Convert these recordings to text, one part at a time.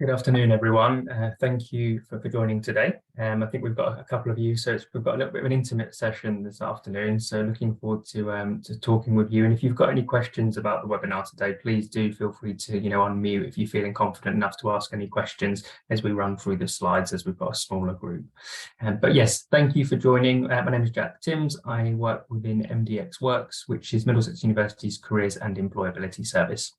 Good afternoon, everyone. Thank you for joining today. I think we've got a couple of you, so we've got a little bit of an intimate session this afternoon. So looking forward to talking with you. And if you've got any questions about the webinar today, please do feel free to unmute if you're feeling confident enough to ask any questions as we run through the slides, as we've got a smaller group. But yes, thank you for joining. My name is Jack Timms. I work within MDXworks, which is Middlesex University's Careers and Employability Service.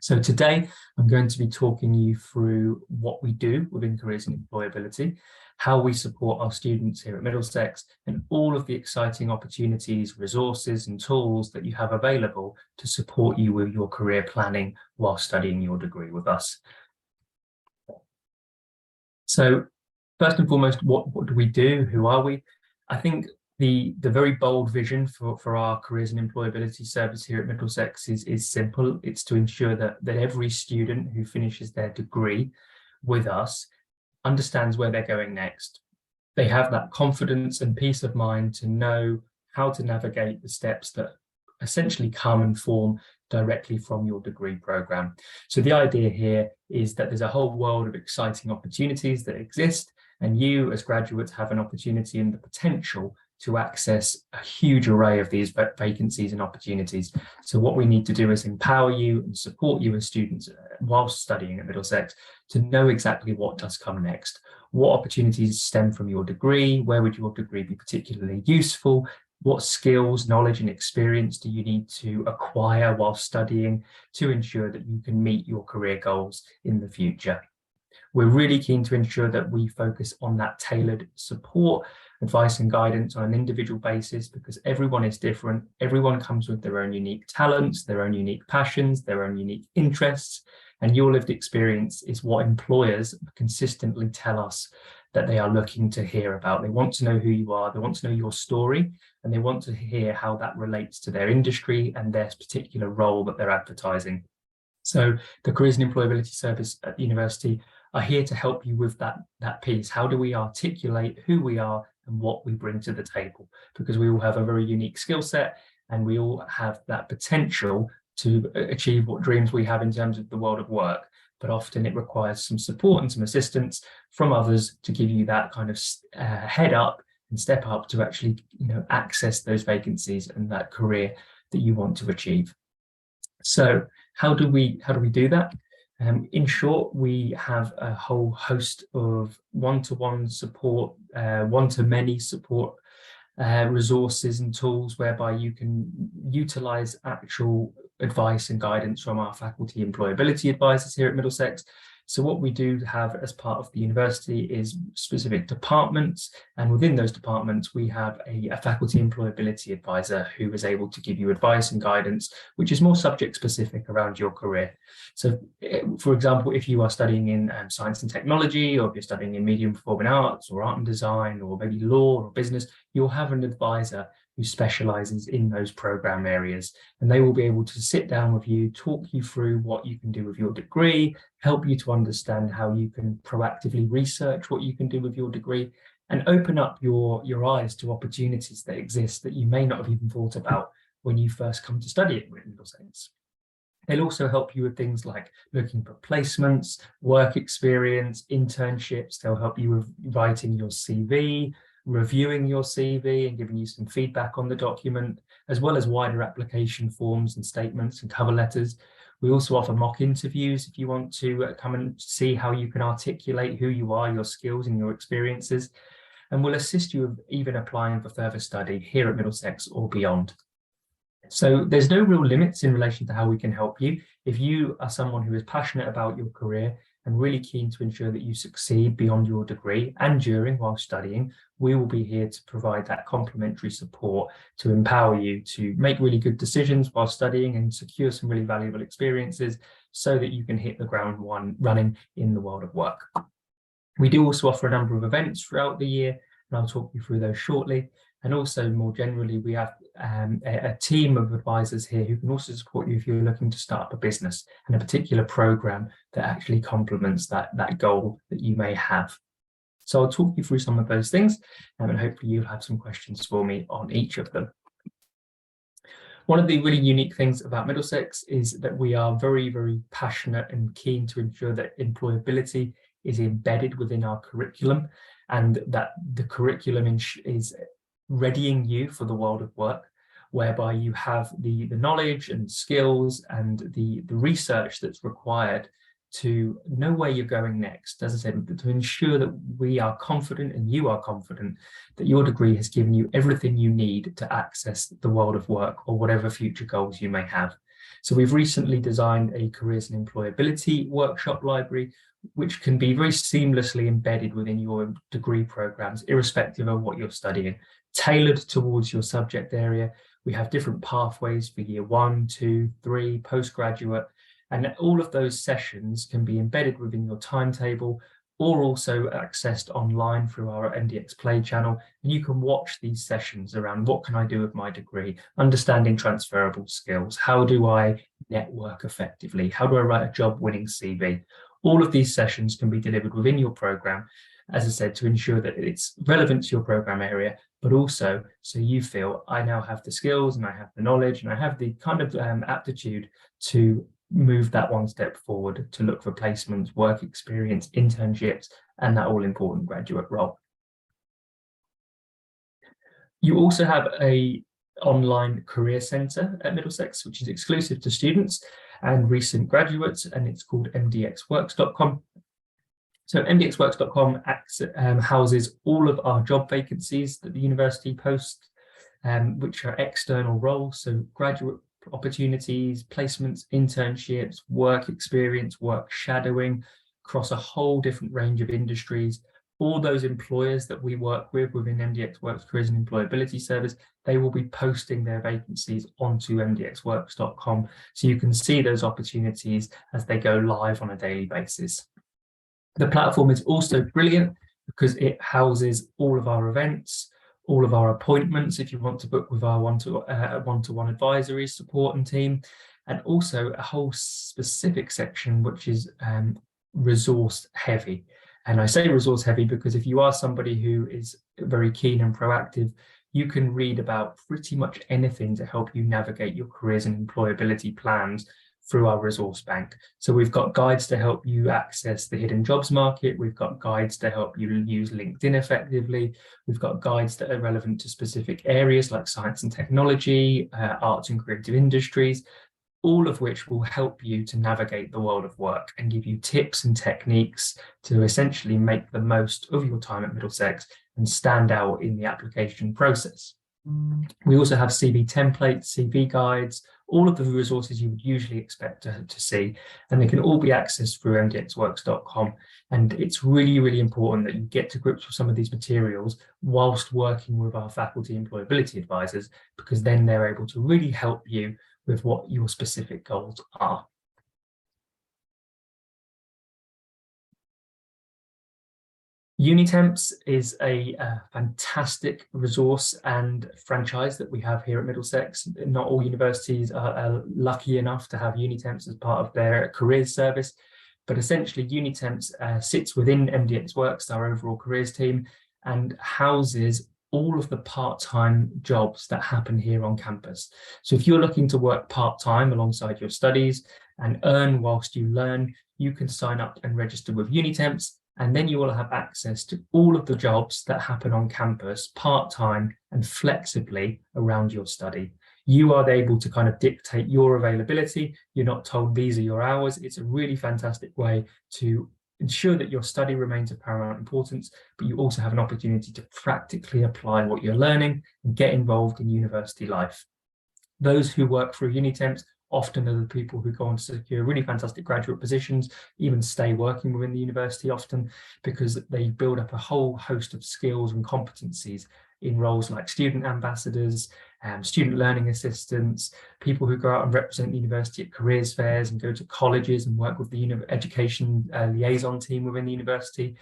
So today I'm going to be talking you through what we do within Careers and Employability, how we support our students here at Middlesex, and all of the exciting opportunities, resources and tools that you have available to support you with your career planning while studying your degree with us. So first and foremost, what do we do? Who are we? I think the very bold vision for our Careers and Employability Service here at Middlesex is simple. It's to ensure that every student who finishes their degree with us understands where they're going next. They have that confidence and peace of mind to know how to navigate the steps that essentially come and form directly from your degree program. So the idea here is that there's a whole world of exciting opportunities that exist, and you as graduates have an opportunity and the potential to access a huge array of these vacancies and opportunities. So what we need to do is empower you and support you as students whilst studying at Middlesex to know exactly what does come next. What opportunities stem from your degree? Where would your degree be particularly useful? What skills, knowledge and experience do you need to acquire while studying to ensure that you can meet your career goals in the future? We're really keen to ensure that we focus on that tailored support, advice and guidance on an individual basis, because everyone is different. Everyone comes with their own unique talents, their own unique passions, their own unique interests, and your lived experience is what employers consistently tell us that they are looking to hear about. They want to know who you are, they want to know your story, and they want to hear how that relates to their industry and their particular role that they're advertising. So the Careers and Employability Service at the university are here to help you with that piece. How do we articulate who we are and what we bring to the table? Because we all have a very unique skill set and we all have that potential to achieve what dreams we have in terms of the world of work. But often it requires some support and some assistance from others to give you that kind of head up and step up to actually access those vacancies and that career that you want to achieve. So how do we do that? In short, we have a whole host of one-to-one support, one-to-many support resources and tools whereby you can utilize actual advice and guidance from our faculty employability advisors here at Middlesex. So what we do have as part of the university is specific departments, and within those departments we have a faculty employability advisor who is able to give you advice and guidance which is more subject specific around your career. So for example, if you are studying in science and technology, or if you're studying in media and performing arts or art and design or maybe law or business, you'll have an advisor who specializes in those program areas, and they will be able to sit down with you, talk you through what you can do with your degree, help you to understand how you can proactively research what you can do with your degree, and open up your eyes to opportunities that exist that you may not have even thought about when you first come to study at Middlesex. They'll also help you with things like looking for placements, work experience, internships. They'll help you with writing your CV, reviewing your CV and giving you some feedback on the document, as well as wider application forms and statements and cover letters. We also offer mock interviews if you want to come and see how you can articulate who you are, your skills and your experiences. And we'll assist you with even applying for further study here at Middlesex or beyond. So there's no real limits in relation to how we can help you. If you are someone who is passionate about your career and really keen to ensure that you succeed beyond your degree and during while studying, we will be here to provide that complementary support to empower you to make really good decisions while studying and secure some really valuable experiences so that you can hit the ground running in the world of work. We do also offer a number of events throughout the year, and I'll talk you through those shortly. And also more generally, we have a team of advisors here who can also support you if you're looking to start up a business and a particular program that actually complements that goal that you may have. So I'll talk you through some of those things, and hopefully you'll have some questions for me on each of them. One of the really unique things about Middlesex is that we are very, very passionate and keen to ensure that employability is embedded within our curriculum, and that the curriculum is readying you for the world of work, whereby you have the knowledge and skills and the research that's required to know where you're going next. As I said, to ensure that we are confident and you are confident that your degree has given you everything you need to access the world of work or whatever future goals you may have. So we've recently designed a careers and employability workshop library, which can be very seamlessly embedded within your degree programs, irrespective of what you're studying, tailored towards your subject area. We have different pathways for year 1, 2, 3, postgraduate, and all of those sessions can be embedded within your timetable or also accessed online through our MDX Play channel. And you can watch these sessions around what can I do with my degree, understanding transferable skills, how do I network effectively, how do I write a job-winning CV. All of these sessions can be delivered within your program, as I said, to ensure that it's relevant to your program area, but also so you feel I now have the skills and I have the knowledge and I have the kind of aptitude to move that one step forward to look for placements, work experience, internships, and that all-important graduate role. You also have a online career centre at Middlesex, which is exclusive to students and recent graduates, and it's called MDXworks.com. So MDXworks.com houses all of our job vacancies that the university posts, which are external roles, so graduate opportunities, placements, internships, work experience, work shadowing across a whole different range of industries. All those employers that we work with within MDXworks Careers and Employability Service, they will be posting their vacancies onto MDXworks.com, so you can see those opportunities as they go live on a daily basis. The platform is also brilliant because it houses all of our events, all of our appointments if you want to book with our one-to-one advisory support and team, and also a whole specific section which is resource heavy. And I say resource heavy because if you are somebody who is very keen and proactive, you can read about pretty much anything to help you navigate your careers and employability plans through our resource bank. So we've got guides to help you access the hidden jobs market. We've got guides to help you use LinkedIn effectively. We've got guides that are relevant to specific areas like science and technology, arts and creative industries, all of which will help you to navigate the world of work and give you tips and techniques to essentially make the most of your time at Middlesex and stand out in the application process. We also have CV templates, CV guides, all of the resources you would usually expect to see, and they can all be accessed through mdxworks.com. And it's really, really important that you get to grips with some of these materials whilst working with our faculty employability advisors, because then they're able to really help you with what your specific goals are. Unitemps is a fantastic resource and franchise that we have here at Middlesex. Not all universities are lucky enough to have Unitemps as part of their careers service, but essentially Unitemps sits within MDXworks, our overall careers team, and houses all of the part-time jobs that happen here on campus. So if you're looking to work part-time alongside your studies and earn whilst you learn, you can sign up and register with Unitemps, and then you will have access to all of the jobs that happen on campus part-time and flexibly around your study. You are able to kind of dictate your availability. You're not told these are your hours. It's a really fantastic way to ensure that your study remains of paramount importance, but you also have an opportunity to practically apply what you're learning and get involved in university life. Those who work through Unitemps often are the people who go on to secure really fantastic graduate positions, even stay working within the university often, because they build up a whole host of skills and competencies in roles like student ambassadors, student learning assistants, people who go out and represent the university at careers fairs and go to colleges and work with the education liaison team within the university.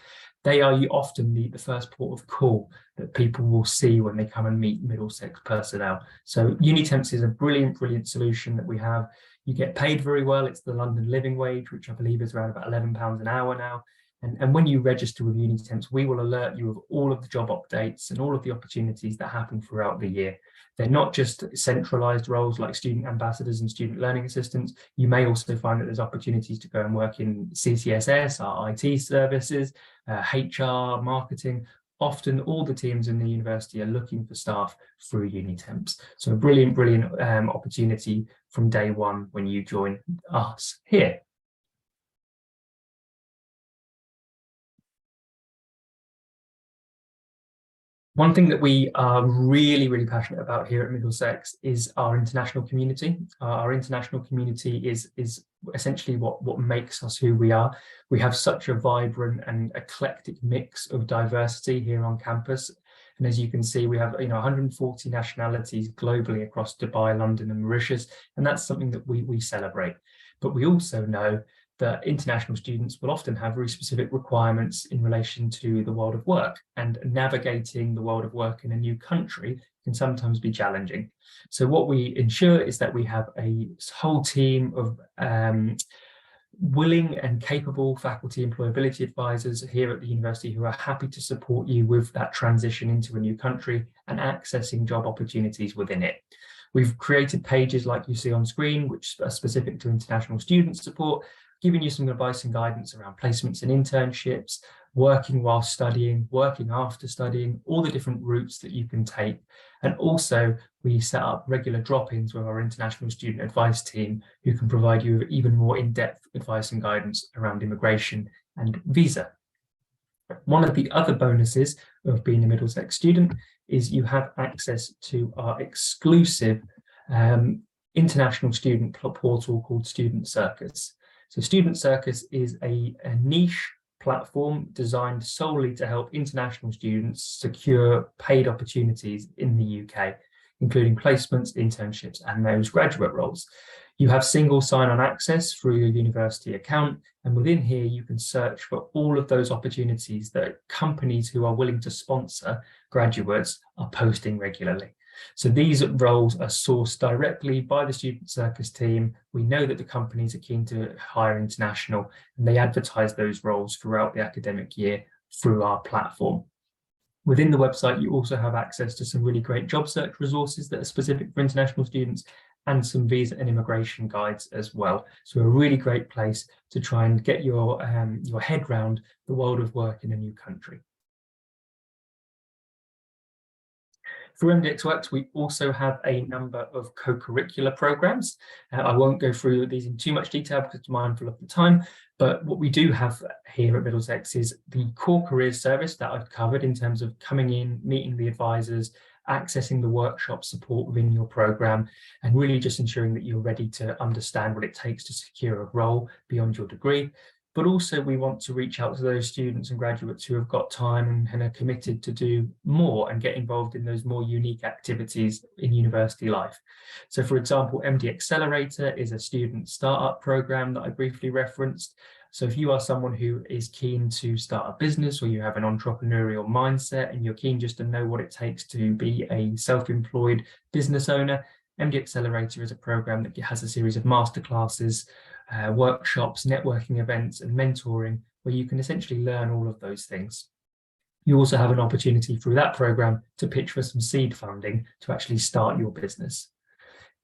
They are often the first port of call that people will see when they come and meet Middlesex personnel. So Unitemps is a brilliant, brilliant solution that we have. You get paid very well. It's the London living wage, which I believe is around about £11 an hour now. And when you register with Unitemps, we will alert you of all of the job updates and all of the opportunities that happen throughout the year. They're not just centralized roles like student ambassadors and student learning assistants. You may also find that there's opportunities to go and work in CCSS, our IT services, HR, marketing. Often all the teams in the university are looking for staff through Unitemps. So a brilliant opportunity from day one when you join us here. One thing that we are really passionate about here at Middlesex is our international community. Our international community is essentially what makes us who we are. We have such a vibrant and eclectic mix of diversity here on campus. And as you can see, we have 140 nationalities globally across Dubai, London, and Mauritius. And that's something that we celebrate. But we also know that international students will often have very specific requirements in relation to the world of work, and navigating the world of work in a new country can sometimes be challenging. So what we ensure is that we have a whole team of willing and capable faculty employability advisors here at the university who are happy to support you with that transition into a new country and accessing job opportunities within it. We've created pages like you see on screen, which are specific to international student support, giving you some advice and guidance around placements and internships, working while studying, working after studying, all the different routes that you can take. And also we set up regular drop-ins with our international student advice team who can provide you with even more in-depth advice and guidance around immigration and visa. One of the other bonuses of being a Middlesex student is you have access to our exclusive international student portal called Student Circus. So Student Circus is a niche platform designed solely to help international students secure paid opportunities in the UK, including placements, internships, and those graduate roles. You have single sign-on access through your university account, and within here you can search for all of those opportunities that companies who are willing to sponsor graduates are posting regularly. So these roles are sourced directly by the Student Circus team. We know that the companies are keen to hire international, and they advertise those roles throughout the academic year through our platform. Within the website, you also have access to some really great job search resources that are specific for international students, and some visa and immigration guides as well. So a really great place to try and get your head round the world of work in a new country. Through MDXworks, we also have a number of co-curricular programs. I won't go through these in too much detail because I'm mindful of the time, but what we do have here at Middlesex is the core careers service that I've covered in terms of coming in, meeting the advisors, accessing the workshop support within your program, and really just ensuring that you're ready to understand what it takes to secure a role beyond your degree. But also we want to reach out to those students and graduates who have got time and are committed to do more and get involved in those more unique activities in university life. So for example, MD Accelerator is a student startup program that I briefly referenced. So if you are someone who is keen to start a business, or you have an entrepreneurial mindset and you're keen just to know what it takes to be a self-employed business owner, MD Accelerator is a program that has a series of masterclasses, workshops, networking events, and mentoring, where you can essentially learn all of those things. You also have an opportunity through that program to pitch for some seed funding to actually start your business.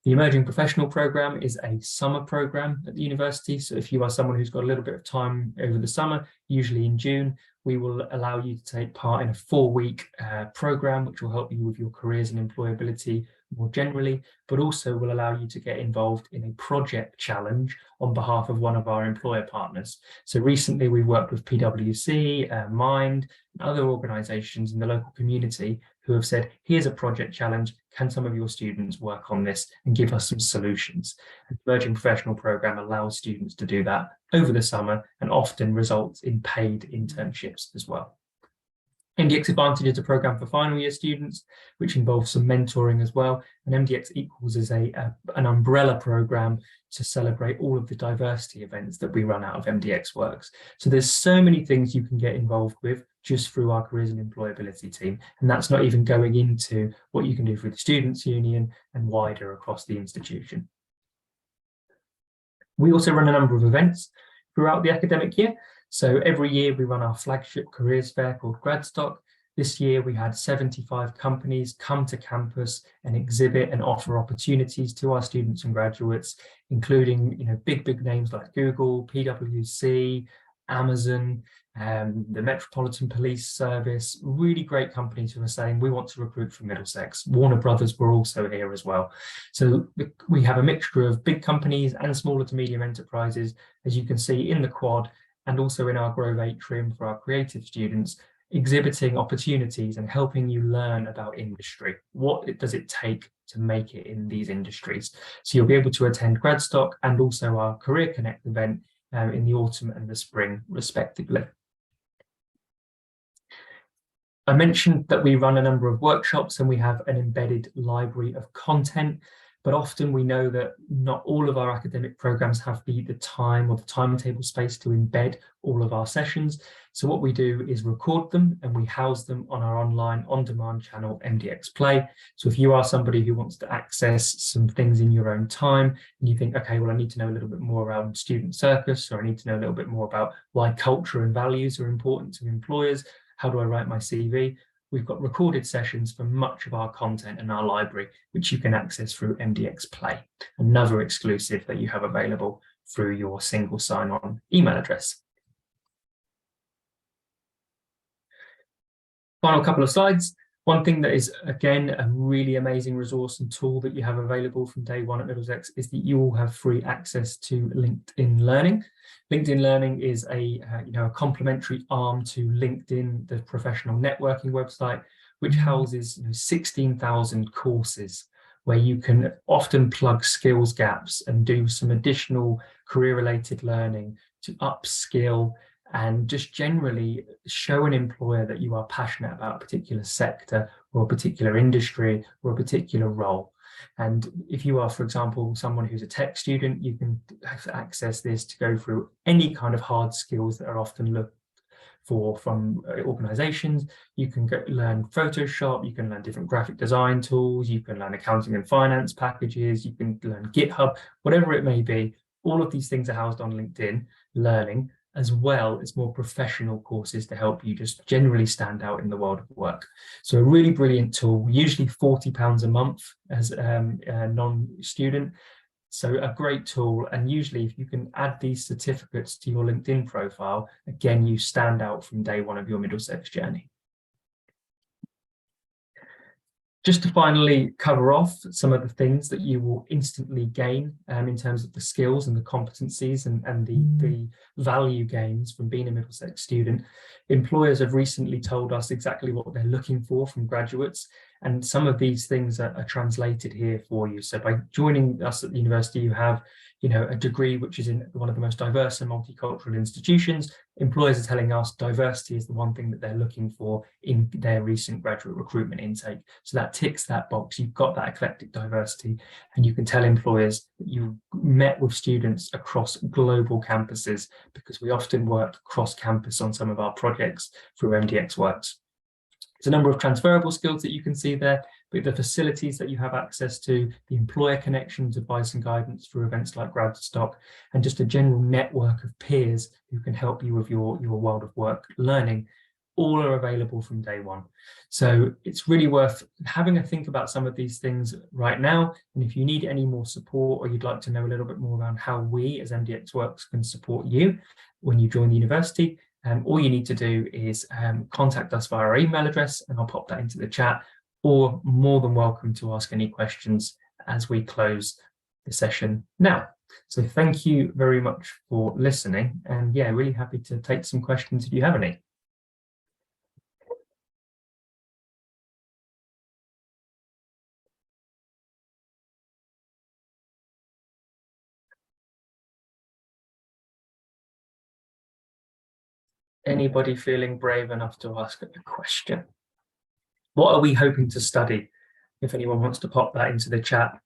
The Emerging Professional Program is a summer program at the university. So if you are someone who's got a little bit of time over the summer, usually in June, we will allow you to take part in a 4-week program, which will help you with your careers and employability more generally, but also will allow you to get involved in a project challenge on behalf of one of our employer partners. So recently we worked with PwC, Mind, and other organisations in the local community who have said, here's a project challenge, can some of your students work on this and give us some solutions? And the Emerging Professional Programme allows students to do that over the summer and often results in paid internships as well. MDX Advantage is a program for final year students, which involves some mentoring as well. And MDX Equals is an umbrella program to celebrate all of the diversity events that we run out of MDXworks. So there's so many things you can get involved with just through our careers and employability team. And that's not even going into what you can do through the Students' Union and wider across the institution. We also run a number of events throughout the academic year. So every year we run our flagship careers fair called Gradstock. This year we had 75 companies come to campus and exhibit and offer opportunities to our students and graduates, including big names like Google, PwC, Amazon, the Metropolitan Police Service, really great companies who are saying we want to recruit from Middlesex. Warner Brothers were also here as well. So we have a mixture of big companies and smaller to medium enterprises, as you can see in the quad, and also in our Grove Atrium for our creative students, exhibiting opportunities and helping you learn about industry. What does it take to make it in these industries? So you'll be able to attend Gradstock and also our Career Connect event in the autumn and the spring, respectively. I mentioned that we run a number of workshops and we have an embedded library of content, but often we know that not all of our academic programs have the time or the timetable space to embed all of our sessions. So what we do is record them and we house them on our online on-demand channel, MDX Play. So if you are somebody who wants to access some things in your own time and you think, okay, well, I need to know a little bit more around student circus, or I need to know a little bit more about why culture and values are important to employers, how do I write my CV? We've got recorded sessions for much of our content in our library, which you can access through MDX Play, another exclusive that you have available through your single sign-on email address. Final couple of slides. One thing that is, again, a really amazing resource and tool that you have available from day one at Middlesex is that you will have free access to LinkedIn Learning. LinkedIn Learning is a complementary arm to LinkedIn, the professional networking website, which houses 16,000 courses where you can often plug skills gaps and do some additional career-related learning to upskill and just generally show an employer that you are passionate about a particular sector or a particular industry or a particular role. And if you are, for example, someone who's a tech student, you can access this to go through any kind of hard skills that are often looked for from organizations. You can learn Photoshop, you can learn different graphic design tools, you can learn accounting and finance packages, you can learn GitHub, whatever it may be. All of these things are housed on LinkedIn Learning, as well as more professional courses to help you just generally stand out in the world of work. So a really brilliant tool, usually £40 a month as a non-student. So a great tool, and usually if you can add these certificates to your LinkedIn profile, again, you stand out from day one of your Middlesex journey. Just to finally cover off some of the things that you will instantly gain in terms of the skills and the competencies and the value gains from being a Middlesex student. Employers have recently told us exactly what they're looking for from graduates, and some of these things are translated here for you. So by joining us at the university, you have a degree which is in one of the most diverse and multicultural institutions. Employers are telling us diversity is the one thing that they're looking for in their recent graduate recruitment intake. So that ticks that box. You've got that eclectic diversity, and you can tell employers that you've met with students across global campuses, because we often work cross campus on some of our projects through MDXworks. There's a number of transferable skills that you can see there, but the facilities that you have access to, the employer connections, advice and guidance through events like Gradstock, and just a general network of peers who can help you with your world of work learning, all are available from day one. So it's really worth having a think about some of these things right now. And if you need any more support, or you'd like to know a little bit more around how we as MDXworks can support you when you join the university, all you need to do is contact us via our email address, and I'll pop that into the chat, or more than welcome to ask any questions as we close the session now. So thank you very much for listening, and yeah, really happy to take some questions if you have any. Anybody feeling brave enough to ask a question? What are we hoping to study? If anyone wants to pop that into the chat,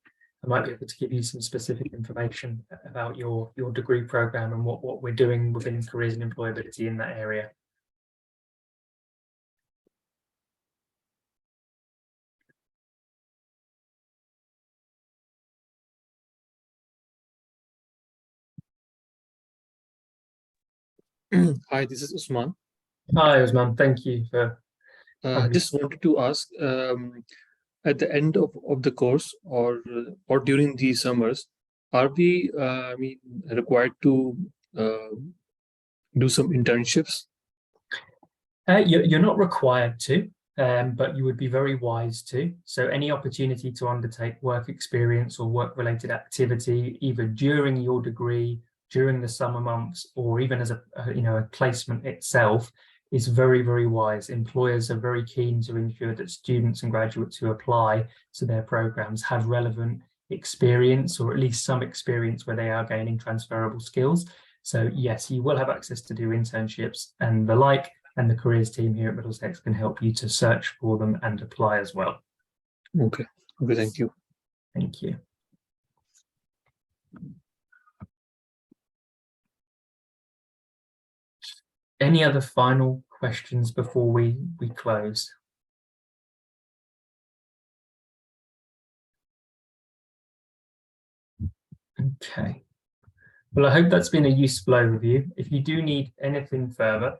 I might be able to give you some specific information about your degree program and what we're doing within careers and employability in that area. Hi, this is Usman. Hi, Osman. Thank you for having. Just wanted to ask, at the end of the course or during the summers, are we required to uh, do some internships? You're not required to, but you would be very wise to. So any opportunity to undertake work experience or work-related activity, either during your degree, during the summer months, or even as a placement itself, is very, very wise. Employers are very keen to ensure that students and graduates who apply to their programs have relevant experience, or at least some experience where they are gaining transferable skills. So yes, you will have access to do internships and the like, and the careers team here at Middlesex can help you to search for them and apply as well. Okay, thank you. Thank you. Any other final questions before we close? Okay. Well, I hope that's been a useful overview. If you do need anything further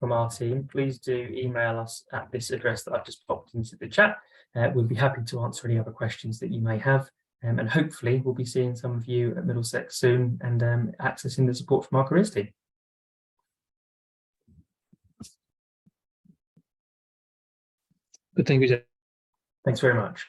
from our team, please do email us at this address that I've just popped into the chat. We'll be happy to answer any other questions that you may have. And hopefully we'll be seeing some of you at Middlesex soon and accessing the support from our careers team. Thank you, Jack. Thanks very much.